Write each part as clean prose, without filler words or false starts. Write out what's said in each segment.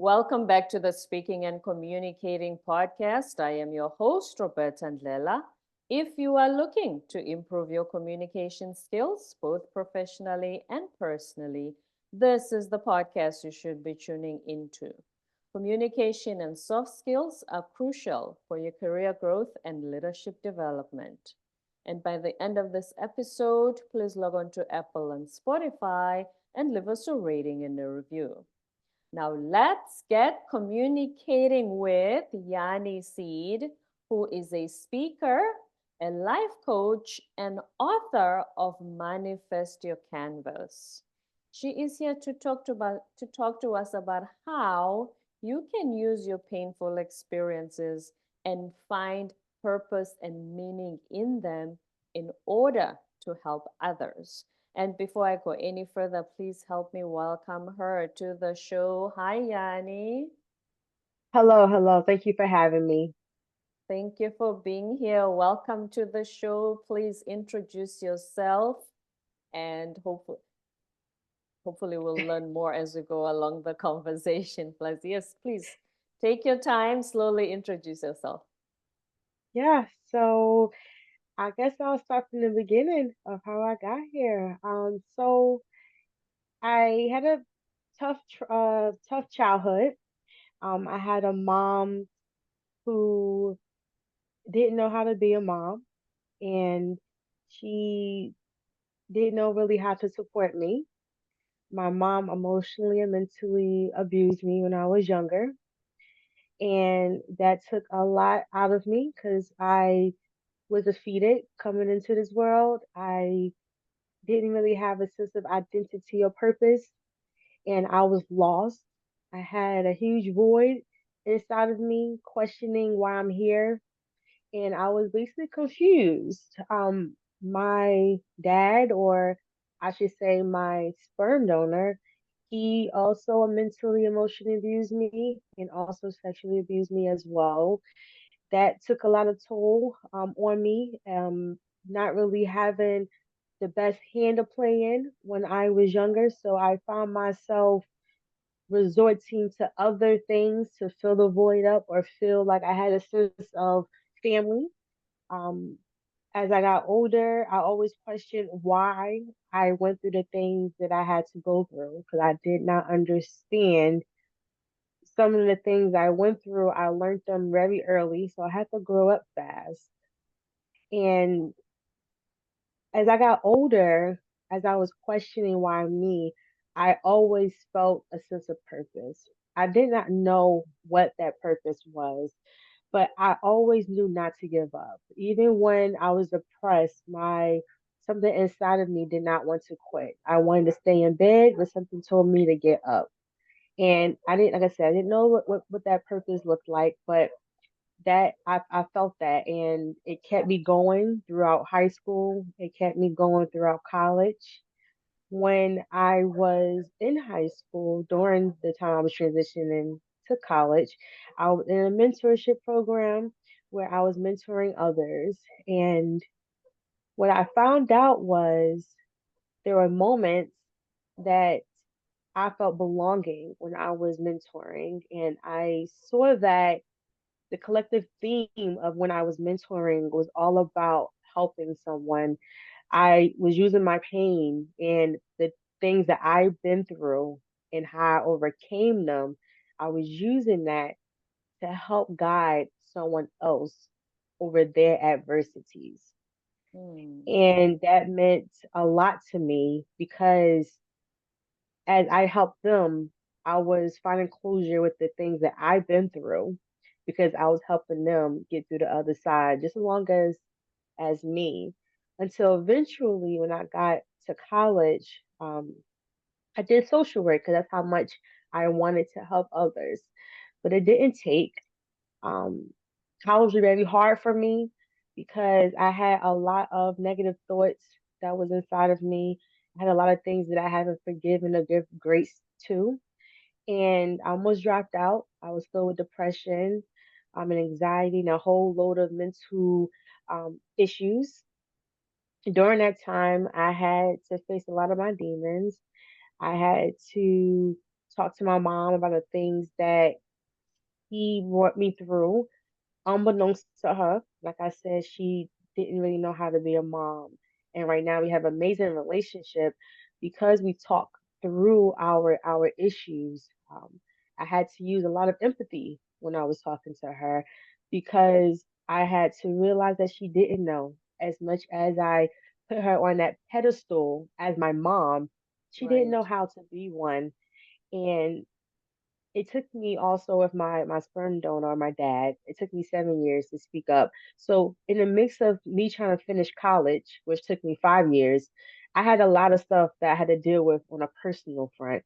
Welcome back to the Speaking and Communicating podcast. I am your host, Roberta Ndlela. If you are looking to improve your communication skills, both professionally and personally, this is the podcast you should be tuning into. Communication and soft skills are crucial for your career growth and leadership development. And by the end of this episode, please log on to Apple and Spotify and leave us a rating and a review. Now let's get communicating with Yahne Seed, who is a speaker, a life coach, and author of Manifest Your Canvas. She is here to talk to us about how you can use your painful experiences and find purpose and meaning in them in order to help others. And before I go any further, please help me welcome her to the show. Hi, Yahne. Hello, hello. Thank you for having me. Thank you for being here. Welcome to the show. Please introduce yourself, and hopefully we'll learn more as we go along the conversation. Plus, yes, please take your time, slowly introduce yourself. Yeah, so I guess I'll start from the beginning of how I got here. So I had a tough childhood. I had a mom who didn't know how to be a mom, and she didn't know really how to support me. My mom emotionally and mentally abused me when I was younger, and that took a lot out of me because I was defeated coming into this world. I didn't really have a sense of identity or purpose, and I was lost. I had a huge void inside of me, questioning why I'm here, and I was basically confused. My dad, or I should say my sperm donor, he also mentally, emotionally abused me and also sexually abused me as well. That took a lot of toll on me. Not really having the best hand to play in when I was younger, so I found myself resorting to other things to fill the void up or feel like I had a sense of family. Um, as I got older, I always questioned why I went through the things that I had to go through because I did not understand some of the things I went through. I learned them very early, so I had to grow up fast. And as I got older, as I was questioning why me, I always felt a sense of purpose. I did not know what that purpose was, but I always knew not to give up. Even when I was depressed, my something inside of me did not want to quit. I wanted to stay in bed, but something told me to get up. And I didn't, like I said, I didn't know what that purpose looked like, but that I felt that, and it kept me going throughout high school. It kept me going throughout college. When I was in high school, during the time I was transitioning to college, I was in a mentorship program where I was mentoring others. And what I found out was there were moments that I felt belonging when I was mentoring. And I saw that the collective theme of when I was mentoring was all about helping someone. I was using my pain and the things that I've been through and how I overcame them. I was using that to help guide someone else over their adversities. Hmm. And that meant a lot to me because as I helped them, I was finding closure with the things that I've been through because I was helping them get through the other side just as long as me. Until eventually when I got to college, I did social work because that's how much I wanted to help others. But it didn't take. Um, College was very hard for me because I had a lot of negative thoughts that was inside of me. I had a lot of things that I haven't forgiven or give grace to. And I almost dropped out. I was filled with depression, and anxiety, and a whole load of mental issues. During that time, I had to face a lot of my demons. I had to talk to my mom about the things that he brought me through. Unbeknownst to her, like I said, she didn't really know how to be a mom. And right now we have an amazing relationship because we talk through our issues. I had to use a lot of empathy when I was talking to her because I had to realize that she didn't know. As much as I put her on that pedestal as my mom, she didn't Right. know how to be one. And it took me also with my sperm donor, my dad, it took me 7 years to speak up. So in the mix of me trying to finish college, which took me 5 years, I had a lot of stuff that I had to deal with on a personal front.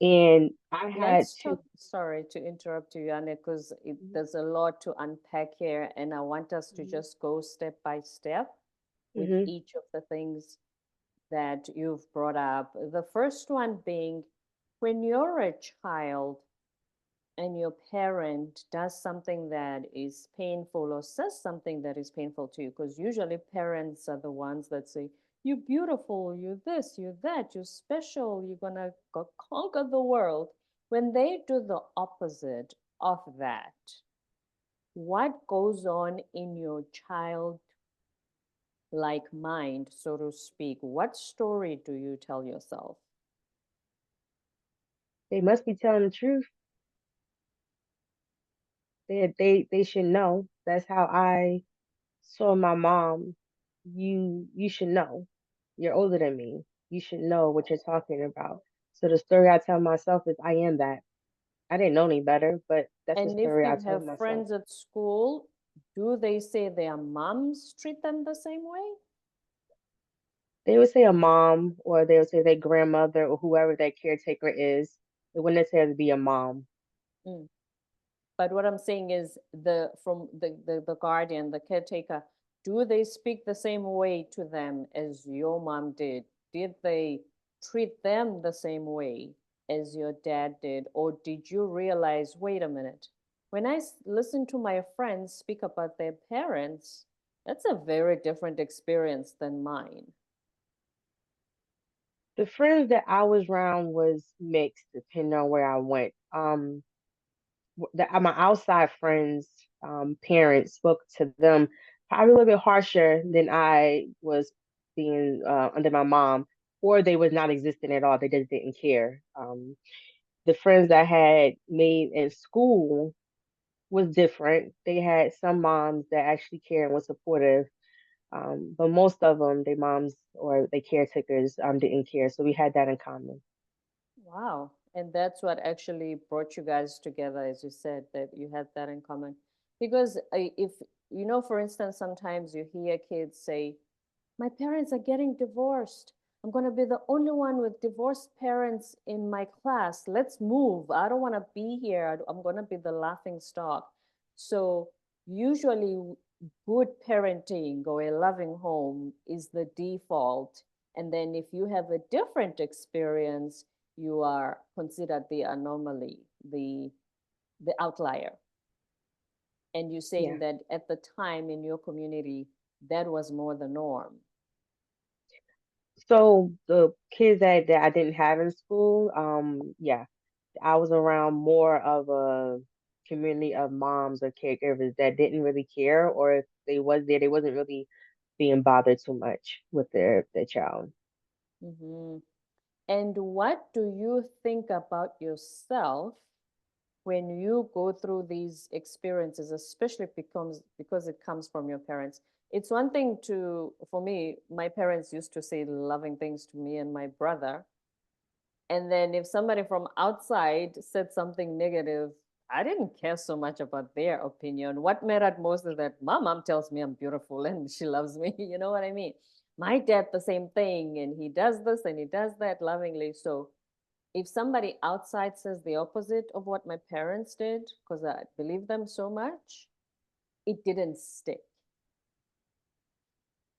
And I had Let's to talk, sorry to interrupt you, Yahne, because Mhm, there's a lot to unpack here, and I want us to mhm, just go step by step with mhm. each of the things that you've brought up. The first one being when you're a child and your parent does something that is painful or says something that is painful to you, because usually parents are the ones that say, you're beautiful, you're this, you're that, you're special, you're gonna go conquer the world. When they do the opposite of that, what goes on in your child like mind, so to speak? What story do you tell yourself? They must be telling the truth. They should know. That's how I saw my mom. You should know. You're older than me. You should know what you're talking about. So the story I tell myself is I am that. I didn't know any better, but that's the And if story I you told have myself. friends at school, do they say their moms treat them the same way? They would say a mom, or they would say their grandmother, or whoever their caretaker is. They wouldn't necessarily be a mom. Mm. But what I'm saying is the guardian, the caretaker, do they speak the same way to them as your mom did? Did they treat them the same way as your dad did? Or did you realize, wait a minute, when I listen to my friends speak about their parents, that's a very different experience than mine. The friends that I was around was mixed, depending on where I went. My outside friends, parents spoke to them probably a little bit harsher than I was being under my mom, or they was not existing at all. They just didn't care. The friends I had made in school was different. They had some moms that actually cared and was supportive, but most of them, their moms or their caretakers, didn't care. So we had that in common. Wow. And that's what actually brought you guys together, as you said, that you had that in common. Because if, for instance, sometimes you hear kids say, my parents are getting divorced. I'm going to be the only one with divorced parents in my class. Let's move. I don't want to be here. I'm going to be the laughing stock. So, usually, good parenting or a loving home is the default. And then, if you have a different experience, you are considered the anomaly, the outlier. And you're saying Yeah. that at the time in your community, that was more the norm. So the kids that I didn't have in school, yeah, I was around more of a community of moms or caregivers that didn't really care, or if they was there, they wasn't really being bothered too much with their child. Mhm. And what do you think about yourself when you go through these experiences, especially because it comes from your parents? It's one thing for me, my parents used to say loving things to me and my brother. And then if somebody from outside said something negative, I didn't care so much about their opinion. What mattered most is that my mom tells me I'm beautiful and she loves me. You know what I mean? My dad, the same thing, and he does this and he does that lovingly. So if somebody outside says the opposite of what my parents did, because I believe them so much, it didn't stick.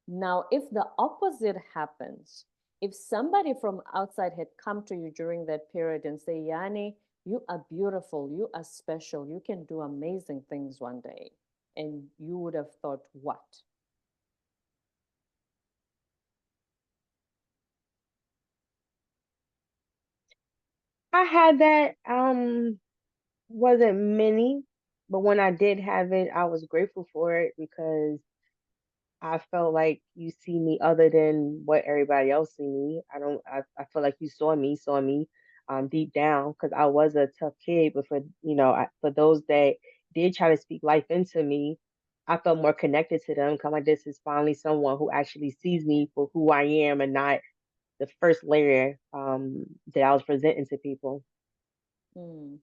Now, if the opposite happens, if somebody from outside had come to you during that period and say, Yahne, you are beautiful, you are special, you can do amazing things one day, and you would have thought, what? I had that. Wasn't many, but when I did have it, I was grateful for it because I felt like you see me other than what everybody else see me. I feel like you saw me deep down because I was a tough kid, but for those that did try to speak life into me, I felt more connected to them. Cause like this is finally someone who actually sees me for who I am and not the first layer that I was presenting to people. Hmm.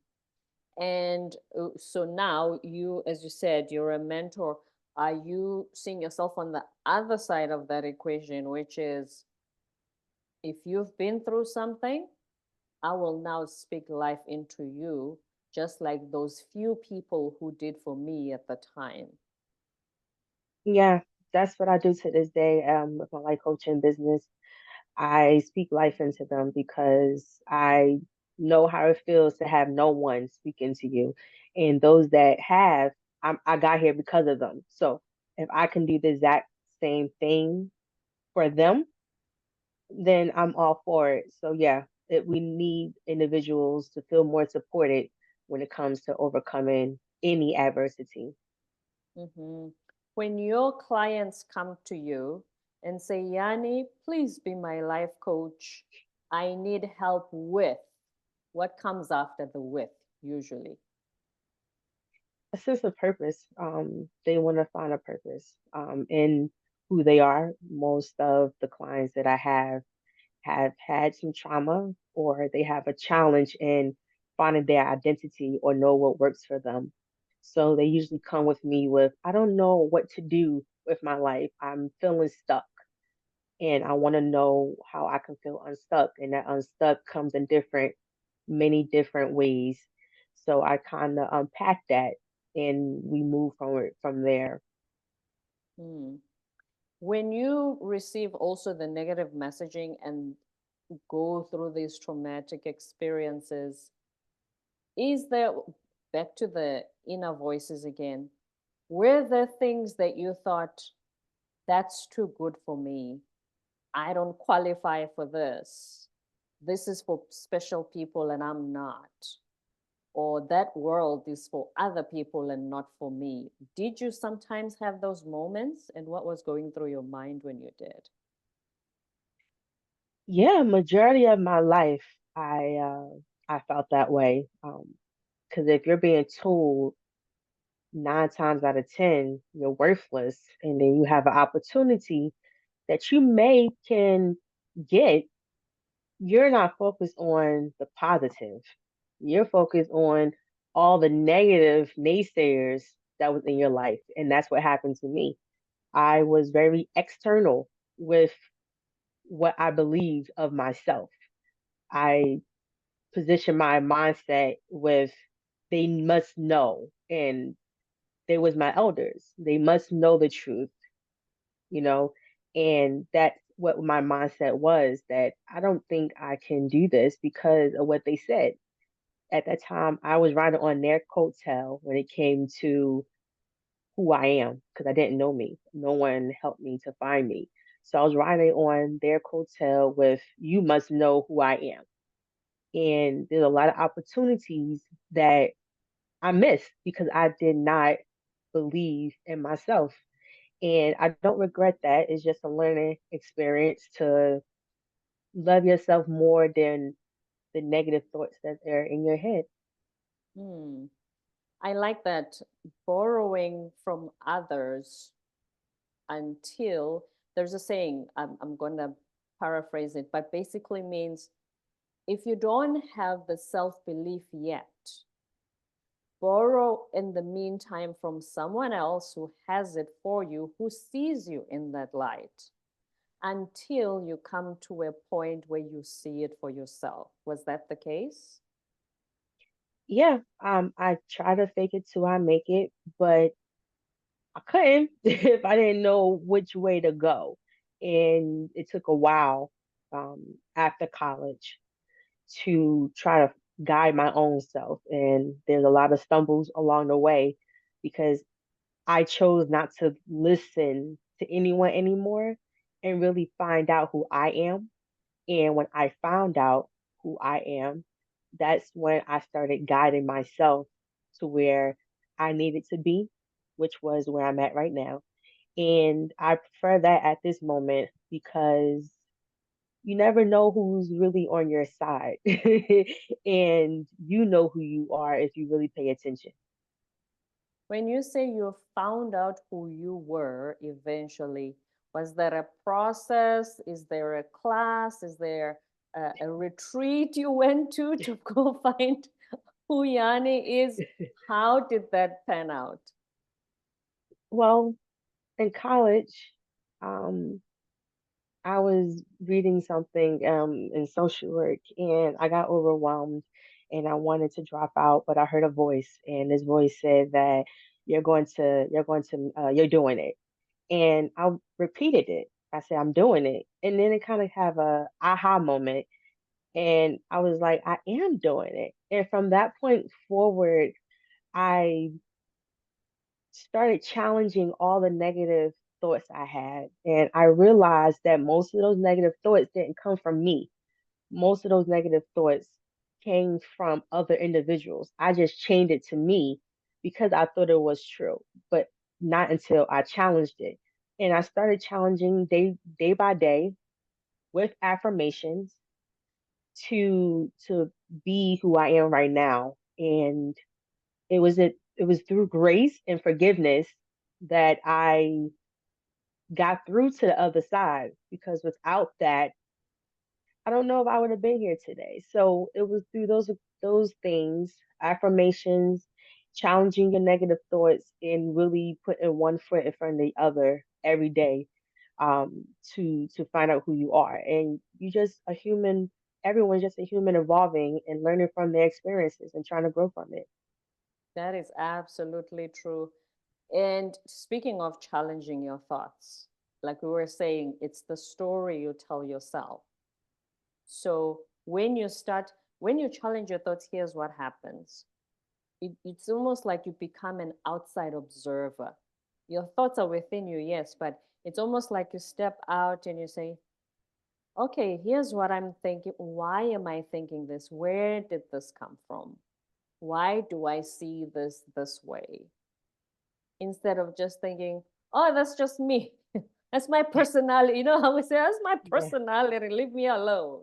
And so now you, as you said, you're a mentor. Are you seeing yourself on the other side of that equation, which is if you've been through something, I will now speak life into you, just like those few people who did for me at the time. Yeah, that's what I do to this day with my life coaching business. I speak life into them because I know how it feels to have no one speaking to you. And those that have, I got here because of them. So if I can do the exact same thing for them, then I'm all for it. So yeah, we need individuals to feel more supported when it comes to overcoming any adversity. Mhm. When your clients come to you and say, Yahne, please be my life coach, I need help with, what comes after the with usually? A sense of purpose. They want to find a purpose in who they are. Most of the clients that I have had some trauma or they have a challenge in finding their identity or know what works for them. So they usually come with me with, I don't know what to do with my life. I'm feeling stuck and I want to know how I can feel unstuck. And that unstuck comes in many different ways. So I kind of unpack that and we move from there. Hmm. When you receive also the negative messaging and go through these traumatic experiences, is there, back to the inner voices again, were there things that you thought, that's too good for me? I don't qualify for this. This is for special people and I'm not. Or that world is for other people and not for me. Did you sometimes have those moments? And what was going through your mind when you did? Yeah, majority of my life, I felt that way. Because if you're being told 9 times out of 10 you're worthless, and then you have an opportunity that you may can get, you're not focused on the positive. You're focused on all the negative naysayers that was in your life, and that's what happened to me. I was very external with what I believed of myself. I position my mindset with they must know, and they was my elders, they must know the truth, you know. And that's what my mindset was, that I don't think I can do this because of what they said. At that time I was riding on their coattail when it came to who I am, because I didn't know me, no one helped me to find me. So I was riding on their coattail with, you must know who I am. And there's a lot of opportunities that I missed because I did not believe in myself. And I don't regret that. It's just a learning experience to love yourself more than the negative thoughts that are in your head. Hmm. I like that, borrowing from others until there's a saying, I'm going to paraphrase it, but basically means if you don't have the self belief yet, borrow in the meantime from someone else who has it for you, who sees you in that light, until you come to a point where you see it for yourself. Was that the case? Yeah, I try to fake it till I make it, but I couldn't if I didn't know which way to go. And it took a while after college to try to guide my own self. And there's a lot of stumbles along the way because I chose not to listen to anyone anymore and really find out who I am. And when I found out who I am, that's when I started guiding myself to where I needed to be, which was where I'm at right now. And I prefer that at this moment because you never know who's really on your side. And you know who you are if you really pay attention. When you say you found out who you were eventually, was there a process? Is there a class? Is there a retreat you went to go find who Yahne is? How did that pan out? Well, in college, um, I was reading something in social work and I got overwhelmed and I wanted to drop out, but I heard a voice and this voice said that you're doing it. And I repeated it. I said, I'm doing it. And then it kind of have a aha moment. And I was like, I am doing it. And from that point forward, I started challenging all the negative thoughts I had. And I realized that most of those negative thoughts didn't come from me. Most of those negative thoughts came from other individuals. I just chained it to me because I thought it was true, but not until I challenged it. And I started challenging day by day with affirmations to be who I am right now. And it was through grace and forgiveness that I got through to the other side because without that, I don't know if I would have been here today. So it was through those things, affirmations, challenging your negative thoughts, and really putting one foot in front of the other every day, to find out who you are. And you just a human. Everyone's just a human evolving and learning from their experiences and trying to grow from it. That is absolutely true. And speaking of challenging your thoughts, like we were saying, it's the story you tell yourself. So when you challenge your thoughts, here's what happens. It's almost like you become an outside observer. Your thoughts are within you, yes, but it's almost like you step out and you say, okay, here's what I'm thinking. Why am I thinking this? Where did this come from? Why do I see this way? Instead of just thinking, oh, that's just me. That's my personality. You know how we say, that's my Yeah, personality. Leave me alone.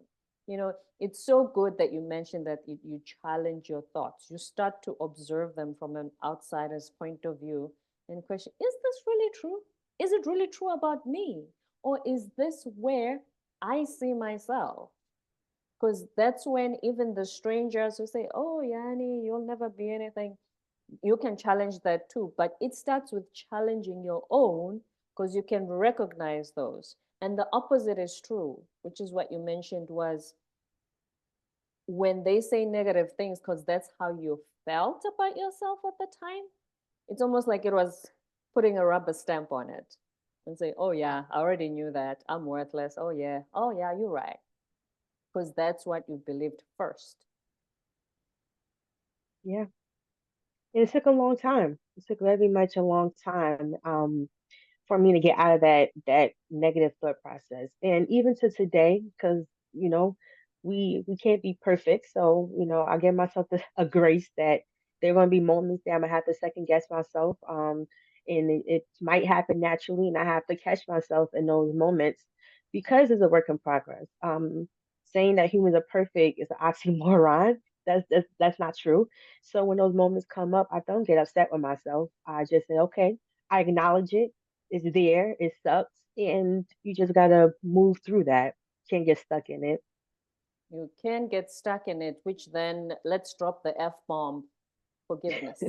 It's so good that you mentioned that you challenge your thoughts. You start to observe them from an outsider's point of view and question, is this really true? Is it really true about me? Or is this where I see myself? Because that's when even the strangers who say, oh, Yanni, you'll never be anything, you can challenge that too. But it starts with challenging your own because you can recognize those. And the opposite is true, which is what you mentioned was when they say negative things, because that's how you felt about yourself at the time, it's almost like it was putting a rubber stamp on it and say, oh, yeah, I already knew that. I'm worthless. Oh, yeah, you're right. Because that's what you believed first. yeah. And it took a long time. It took very much a long time. For me to get out of that negative thought process. And even to today, because you know, we can't be perfect. So, I give myself a grace that there are gonna be moments that I'm gonna have to second guess myself. And it might happen naturally and I have to catch myself in those moments because it's a work in progress. Saying that humans are perfect is an oxymoron. That's not true. So when those moments come up, I don't get upset with myself. I just say, okay, I acknowledge it. It's there. It sucks, and you just gotta move through that. Can't get stuck in it. You can get stuck in it, which then let's drop the F bomb, forgiveness,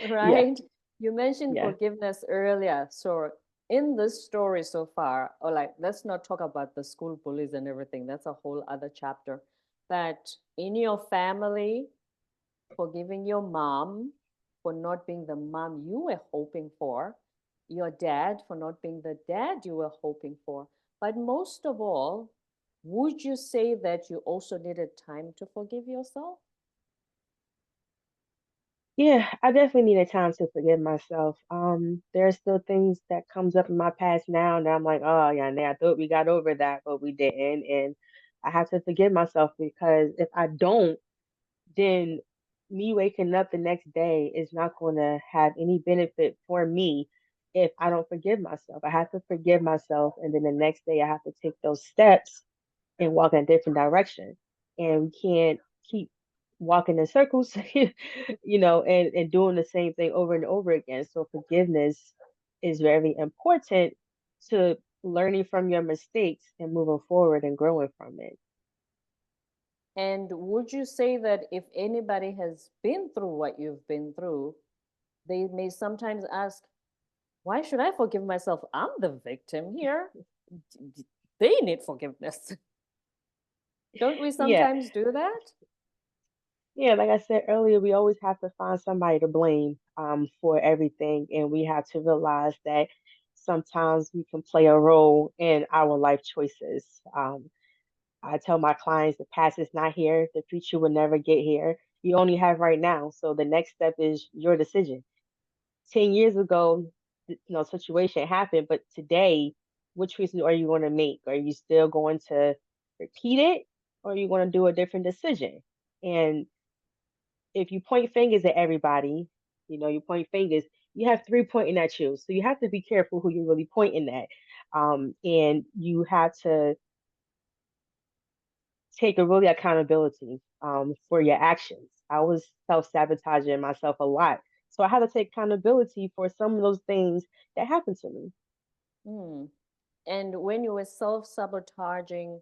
Yeah, right? You mentioned yeah, forgiveness earlier. So, in this story so far, or like, let's not talk about the school bullies and everything. That's a whole other chapter. But in your family, forgiving your mom for not being the mom you were hoping for, your dad for not being the dad you were hoping for. But most of all, would you say that you also needed time to forgive yourself? yeah. I definitely needed time to forgive myself. There are still things that comes up in my past now, and I'm like, oh yeah, I thought we got over that, but we didn't. And I have to forgive myself because if I don't, then me waking up the next day is not going to have any benefit for me if I don't forgive myself. I have to forgive myself, and then the next day I have to take those steps and walk in a different direction. And we can't keep walking in circles, and doing the same thing over and over again. So forgiveness is very important to learning from your mistakes and moving forward and growing from it. And would you say that if anybody has been through what you've been through, they may sometimes ask, why should I forgive myself? I'm the victim here. They need forgiveness. Don't we Yeah, sometimes do that? yeah, like I said earlier, we always have to find somebody to blame for everything, and we have to realize that sometimes we can play a role in our life choices. I tell my clients the past is not here, the future will never get here. You only have right now. So the next step is your decision. 10 years ago, situation happened, but today, which choice are you going to make? Are you still going to repeat it, or are you going to do a different decision? And if you point fingers at everybody, you point fingers, you have three pointing at you. So you have to be careful who you're really pointing at. And you have to take a really accountability for your actions. I was self-sabotaging myself a lot. So I had to take accountability for some of those things that happened to me. Hmm. And when you were self-sabotaging,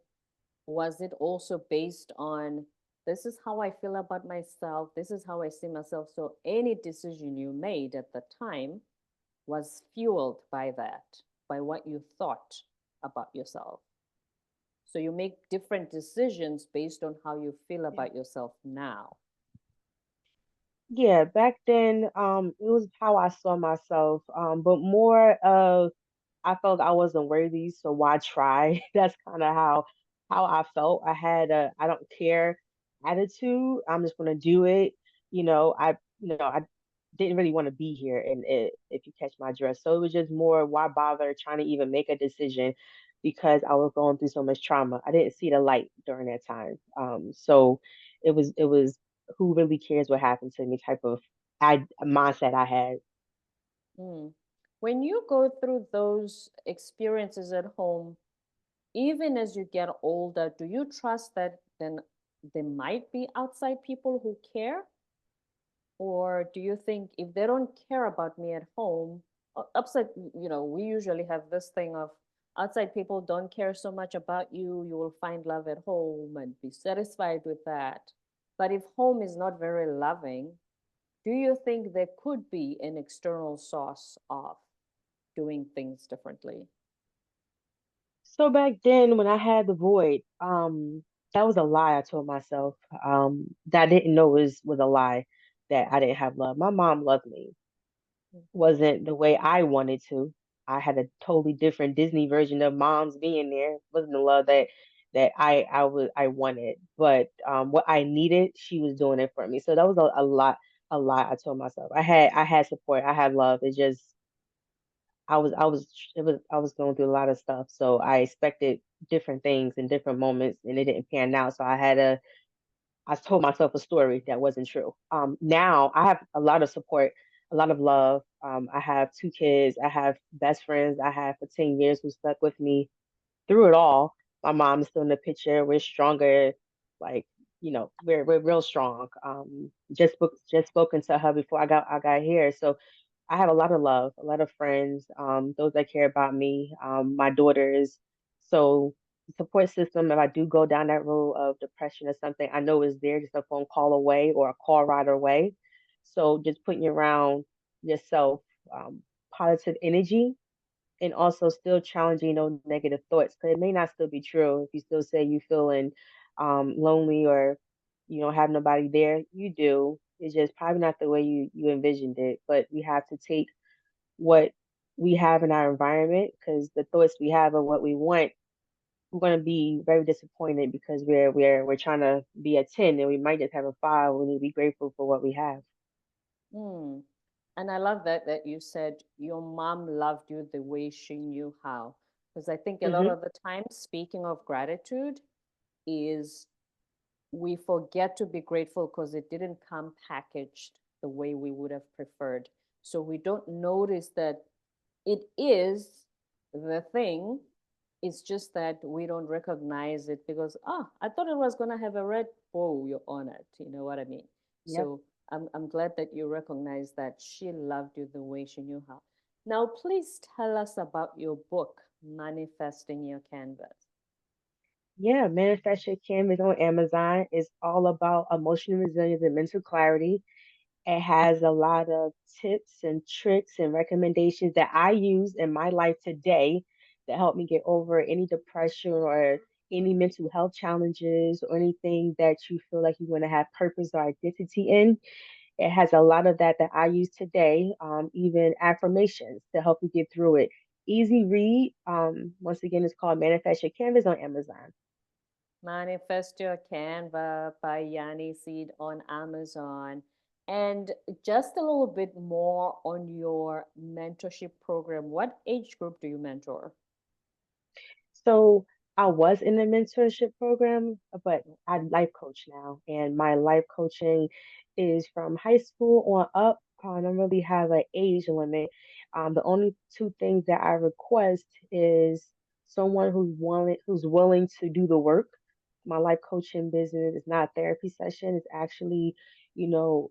was it also based on this is how I feel about myself, this is how I see myself? So any decision you made at the time was fueled by that, by what you thought about yourself. So you make different decisions based on how you feel Yeah. about yourself now. Yeah, back then, it was how I saw myself, but more of I felt I wasn't worthy, so why try? That's kind of how I felt. I had a I don't care attitude. I'm just gonna do it. I didn't really want to be here, and if you catch my drift, so it was just more why bother trying to even make a decision because I was going through so much trauma. I didn't see the light during that time. So it was who really cares what happened to me type of mindset I had. Mm. When you go through those experiences at home, even as you get older, do you trust that then there might be outside people who care? Or do you think if they don't care about me at home, upside, we usually have this thing of outside people don't care so much about you, you will find love at home and be satisfied with that. But if home is not very loving, do you think there could be an external source of doing things differently? So back then when I had the void, that was a lie I told myself. That I didn't know was a lie that I didn't have love. My mom loved me. Wasn't the way I wanted to. I had a totally different Disney version of mom's being there. Wasn't the love that I wanted. But what I needed, she was doing it for me. So that was a lie I told myself. I had support, I had love. It just I was going through a lot of stuff. So I expected different things in different moments and it didn't pan out. So I told myself a story that wasn't true. Now I have a lot of support, a lot of love. I have two kids, I have best friends I had for 10 years who stuck with me through it all. My mom is still in the picture. We're stronger, like, we're real strong. Just spoken to her before I got here. So I have a lot of love, a lot of friends, those that care about me, my daughters. So the support system, if I do go down that road of depression or something, I know is there just a phone call away or a call rider away. So just putting around yourself positive energy and also still challenging those negative thoughts because it may not still be true. If you still say you feeling lonely or you don't have nobody there, you do. It's just probably not the way you envisioned it. But we have to take what we have in our environment because the thoughts we have of what we want, we're going to be very disappointed because we're trying to be a 10 and we might just have a 5. We need to be grateful for what we have. Hmm. And I love that you said your mom loved you the way she knew how. Because I think a lot Hmm. of the time, speaking of gratitude, is we forget to be grateful because it didn't come packaged the way we would have preferred. So we don't notice that it is the thing. It's just that we don't recognize it because, I thought it was going to have a red bow on it. You know what I mean? Yep. So I'm glad that you recognize that she loved you the way she knew how. Now, please tell us about your book, Manifesting Your Canvas. Yeah, Manifest Your Canvas on Amazon is all about emotional resilience and mental clarity. It has a lot of tips and tricks and recommendations that I use in my life today that help me get over any depression or any mental health challenges or anything that you feel like you want to have purpose or identity in. It has a lot of that I use today, even affirmations to help you get through it. Easy read. Once again, it's called Manifest Your Canvas on Amazon. Manifest Your Canva by Yahne Seed on Amazon. And just a little bit more on your mentorship program. What age group do you mentor? So I was in the mentorship program, but I life coach now, and my life coaching is from high school on up. I don't really have an age limit. The only two things that I request is someone who's willing to do the work. My life coaching business is not a therapy session. It's actually, you know,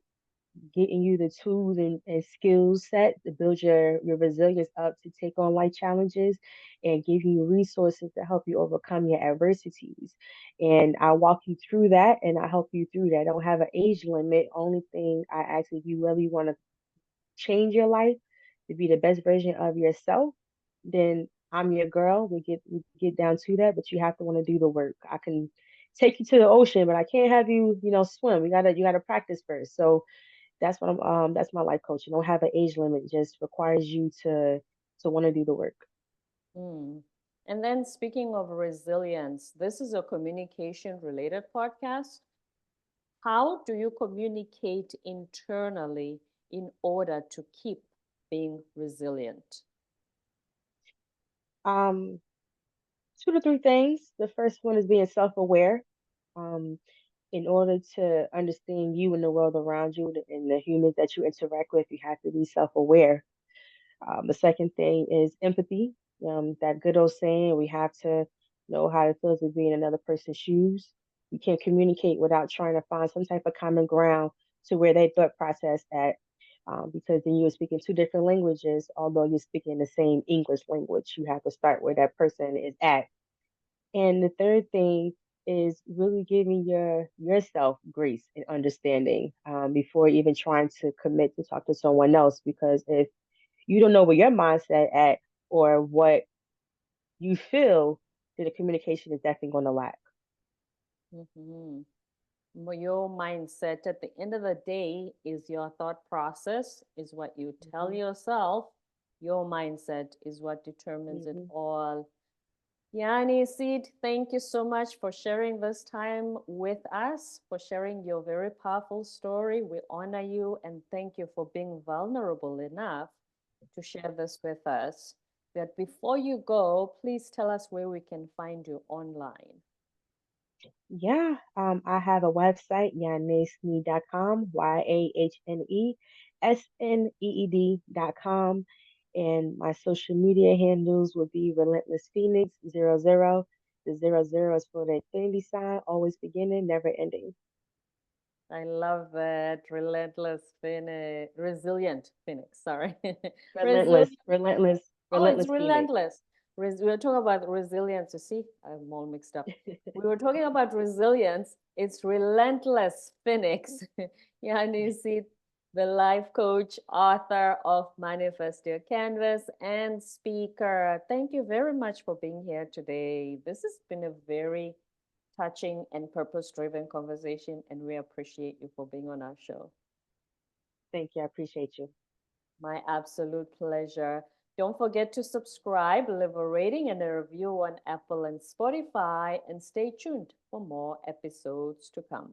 getting you the tools and skills set to build your resilience up to take on life challenges and give you resources to help you overcome your adversities. And I walk you through that and I help you through that. I don't have an age limit. Only thing I ask, if you really want to change your life to be the best version of yourself, then I'm your girl. We get down to that, but you have to want to do the work. I can take you to the ocean, but I can't have you, swim. You gotta practice first. So that's my life coach. You don't have an age limit, it just requires you to want to do the work. Hmm. And then speaking of resilience, this is a communication related podcast. How do you communicate internally in order to keep being resilient? Um, two to three things. The first one is being self-aware. Um, in order to understand you and the world around you and the humans that you interact with, you have to be self-aware. The second thing is empathy. That good old saying, we have to know how it feels to be in another person's shoes. You can't communicate without trying to find some type of common ground to where they thought process at. Because then you're speaking two different languages, although you're speaking the same English language. You have to start where that person is at. And the third thing is really giving yourself grace and understanding before even trying to commit to talk to someone else. Because if you don't know where your mindset at or what you feel, then the communication is definitely going to lack. Mhm. Your mindset at the end of the day is your thought process, is what you tell Hmm. yourself. Your mindset is what determines it Hmm. all. Yani Seed, thank you so much for sharing this time with us, for sharing your very powerful story. We honor you and thank you for being vulnerable enough to share this with us. But before you go, please tell us where we can find you online. Yeah, I have a website, yahnesneed.com, YAHNESNEED.com. And my social media handles would be Relentless Phoenix 00. The 00 is for the infinity sign, always beginning, never ending. I love that. Relentless Phoenix, resilient Phoenix, sorry. Relentless, Resilient. relentless, Oh, it's relentless Phoenix. relentless. We were talking about resilience. You see, I'm all mixed up. We were talking about resilience. It's relentless Phoenix. Yeah, and you see the life coach, author of Manifest Your Canvas, and speaker. Thank you very much for being here today. This has been a very touching and purpose driven conversation, and we appreciate you for being on our show. Thank you. I appreciate you. My absolute pleasure. Don't forget to subscribe, leave a rating and a review on Apple and Spotify, and stay tuned for more episodes to come.